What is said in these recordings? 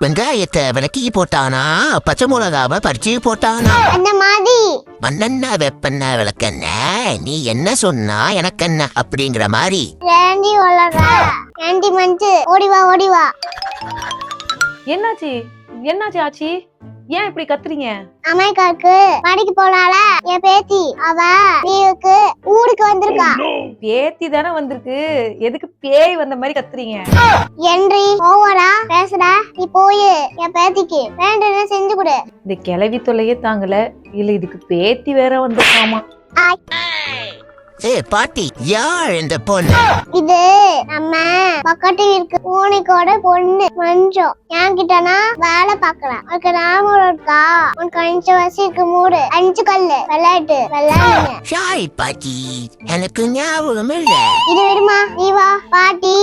வெங்காயத்தை விளக்கி போட்டானா, பச்சை மிளகாவை பறிச்சு போட்டானா, அந்த மாதிரி மண்ணெண்ண வெப்பெண்ண விளக்கெண்ண, நீ என்ன சொன்னா எனக்கு என்ன அப்படிங்கிற மாதிரி. ஏண்டி வளர்ற? ஏண்டி மஞ்சு ஓடிவா ஓடிவா. என்னாச்சு என்னாச்சு ஆச்சி? ஏன் இப்படி கத்துறீங்க? அமெரிக்காவுக்கு படிக்க போனால என் பேத்தி, அவ லீவுக்கு ஊருக்கு வந்திருக்கா. பேத்தி தானே வந்திருக்கு, எதுக்கு பேய் வந்த மாதிரி கத்துறீங்க? என்றி ஓவரா பேசுடா. நீ போய் என் பேத்திக்கு வேண்டது செஞ்சு கொடு. இந்த கிளவி தொல்லையே தாங்கல, இல்ல இதுக்கு பேத்தி வேற வந்திருக்காமா. ஏ பாட்டி, யார் இந்த பொண்ணு? இது நம்ம பக்கத்து வீட்டுக்கு பூனைக்கோட பொண்ணு மஞ்சம். என்கிட்டனா வேலை பாக்குறேன். உனக்கு ஞாபகம் இருக்கா? உனக்கு 5 வயசு இருக்கு. மூடு 5 கல்லு விளையாட்டு விளையாடுங்க. ஷாய் பாட்டி, எனக்கு ஞாபகம் இல்ல. இது விடுமா, நீ வா. பாட்டி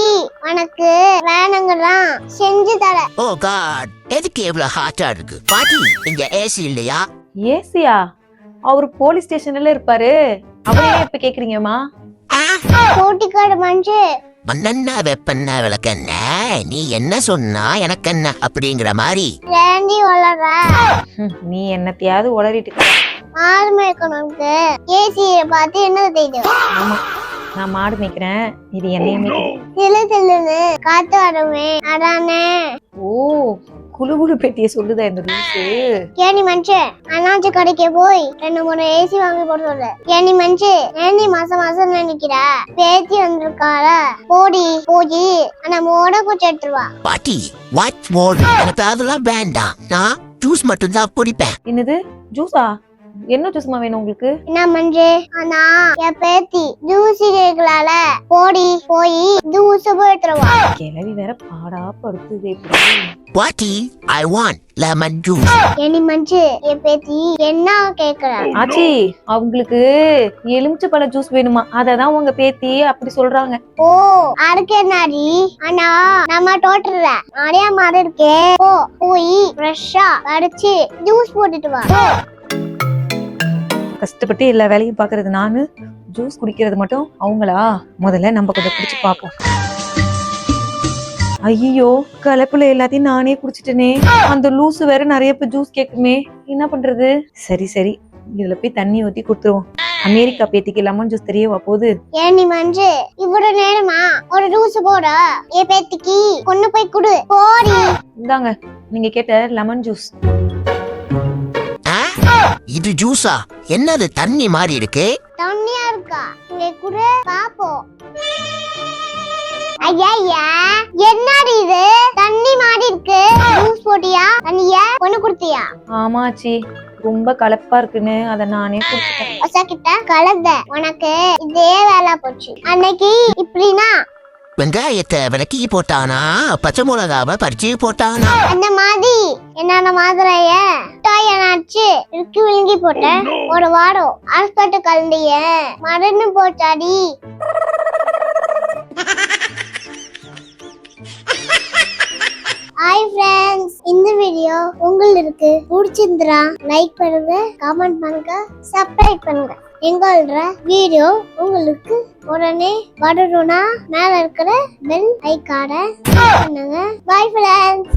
உனக்கு வேணுங்கலாம் செஞ்சு தர. ஓ காட், எதுக்கு எவ்வளவு ஹாட்டா இருக்கு? பாட்டி, இங்க ஏசி இல்லையா? ஏசியா? அவரு போலீஸ் ஸ்டேஷன்ல இருப்பாரு, அவரே இப்ப கேக்குறீங்கம்மா? போட்டிக்காடு மஞ்சு. மண்ணெண்ண வெப்பெண்ண விளக்கெண்ண, நீ என்ன சொன்னா எனக்கு என்ன அப்படிங்கிற மாதிரி. ஏண்டி வளர்ற? நீ என்னத்தையாவது உளறிட்டு. மாடு மேய்க்கணும்க்கு ஏசியை பார்த்து என்ன தெரியுது? ஆமா, நான் மாடு மேய்க்கிறேன், இது என்னைய மேய்க்கிறேன். சிலு சிலுன்னு காத்து வரவே அதானே. ஓ, குழு குழு பெட்டிய சொல்லுதா இந்த லூசு? ஏனி மனுஷு, அண்ணாச்சி கடைக்கு போய் 2-3 ஏசி வாங்கி போட சொல்லு. ஏனி மனுஷு, ஏனி மாசம் மாசம் நினைக்கிற பேத்தி வந்திருக்கால, போடி போய் ஆனா மோட குச்சி எடுத்துருவா. பாட்டி, வாட் மோர்? எனக்கு அதெல்லாம் வேண்டாம், நான் ஜூஸ் மட்டும் தான் குடிப்பேன். என்னது ஜூஸா? என்ன ஜூஸ்மா வேணும் உங்களுக்கு? என்ன மஞ்சு, ஆனா என் பேத்தி ஜூசி கேக்கலால, போடி போய் ஜூஸ் போட்டுருவா. கிளவி வேற பாடா படுத்துது. எப்படி பாட்டி, ஐ வாண்ட் லெமன் ஜூஸ். ஏனி மஞ்சு, என் பேத்தி என்ன கேக்குற? ஆச்சி, அவங்களுக்கு எலுமிச்சை பழ ஜூஸ் வேணுமா, அததான் உங்க பேத்தி அப்படி சொல்றாங்க. ஓ, அதுக்கு என்னடி? ஆனா நம்ம தோட்டுற நிறைய மாடு இருக்கே, போ போய் ஃப்ரெஷ்ஷா அடிச்சு ஜூஸ் போட்டுட்டு வா. கஷ்டப்பட்டு எல்லா வேலையும் பாக்குறது நானு, ஜூஸ் குடிக்கிறது மட்டும் அவங்களா? முதல்ல நம்ம கொஞ்சம் குடிச்சு பாப்போம். ஐயோ, கலப்புல எல்லாத்தையும் நானே குடிச்சிட்டேனே. அந்த லூசு வேற நிறைய பேர் ஜூஸ் கேக்குமே, என்ன பண்றது? சரி சரி, இதுல போய் தண்ணி ஊத்தி குடுத்துருவோம். அமெரிக்கா பேத்திக்கு லெமன் ஜூஸ் தெரியவா போகுது? ஏனி மஞ்சு, இவ்வளவு நேரமா ஒரு ஜூஸ் போட என் பேத்திக்கு கொண்டு போய் குடு, போடி. இந்தாங்க நீங்க கேட்ட லெமன் ஜூஸ். இது ஜூஸா? என்னது தண்ணி மாதிரி இருக்கு? தண்ணியா இருக்கா? இங்க குடு பாப்போம். ஐயா, என்னடி இது? தண்ணி மாதிரி இருக்கு. ஜூஸ் போட்டியா? தண்ணிய கொண்டு குடுத்தியா? ஆமாச்சி, ரொம்ப கலப்பா இருக்குன்னு அத நானே குடிச்சிட்டேன். ஒசக்கிட்ட கலந்த உனக்கு இதே வேலை போச்சு. அன்னைக்கு இப்படினா வெங்காயத்தை விளக்கி போட்டானா, பச்சை மிளகாவை பறிச்சு போட்டானா, அந்த மாதிரி என்னென்ன மாதிரிய என்னாச்சு இருக்கு விழுங்கி போட்ட. ஒரு வாரம் ஹாஸ்பிட்டல் கலந்திய மருந்து போட்டாடி. ஹாய் ஃப்ரெண்ட்ஸ், இந்த வீடியோ உங்களுக்கு பிடிச்சிருந்தா லைக் பண்ணுங்க, கமெண்ட் பண்ணுங்க, சப்ஸ்கிரைப் பண்ணுங்க. எங்களோட வீடியோ உங்களுக்கு உடனே வரணும்னா மேல இருக்கிற பெல் ஐகானை பண்ணுங்க. Bye friends.